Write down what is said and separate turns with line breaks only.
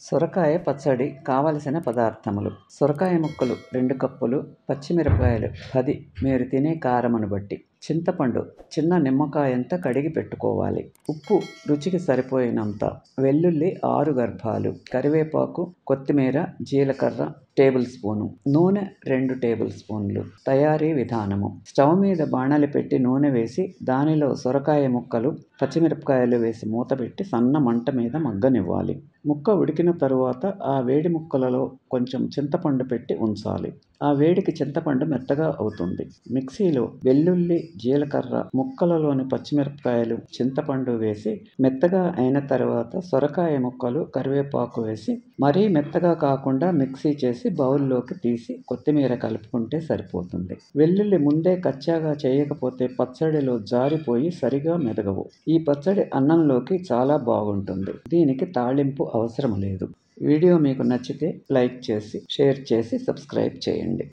సొరకాయ పచ్చడి కావలసిన పదార్థములు: సొరకాయ ముక్కలు 2 కప్పులు, పచ్చిమిరపకాయలు 10 మీరు తినే కారమును బట్టి, చింతపండు చిన్న నిమ్మకాయంత కడిగి పెట్టుకోవాలి, ఉప్పు రుచికి సరిపోయినంత, వెల్లుల్లి 6 గర్భాలు, కరివేపాకు, కొత్తిమీర, జీలకర్ర టేబుల్ స్పూను, నూనె 2 టేబుల్ స్పూన్లు. తయారీ విధానము: స్టవ్ మీద బాణలి పెట్టి నూనె వేసి దానిలో సొరకాయ ముక్కలు, పచ్చిమిరపకాయలు వేసి మూతపెట్టి సన్న మంట మీద మగ్గనివ్వాలి. ముక్క ఉడికిన తరువాత ఆ వేడి ముక్కలలో కొంచెం చింతపండు పెట్టి ఉంచాలి. ఆ వేడికి చింతపండు మెత్తగా అవుతుంది. మిక్సీలో వెల్లుల్లి, జీలకర్ర, ముక్కలలోని పచ్చిమిరపకాయలు, చింతపండు వేసి మెత్తగా అయిన తర్వాత సొరకాయ ముక్కలు, కరివేపాకు వేసి మరీ మెత్తగా కాకుండా మిక్సీ చేసి బౌల్లోకి తీసి కొత్తిమీర కలుపుకుంటే సరిపోతుంది. వెల్లుల్లి ముందే కచ్చాగా చేయకపోతే పచ్చడిలో జారిపోయి సరిగా మెదగవు. ఈ పచ్చడి అన్నంలోకి చాలా బాగుంటుంది. దీనికి తాళింపు అవసరం లేదు. వీడియో మీకు నచ్చితే లైక్ చేసి, షేర్ చేసి, సబ్స్క్రైబ్ చేయండి.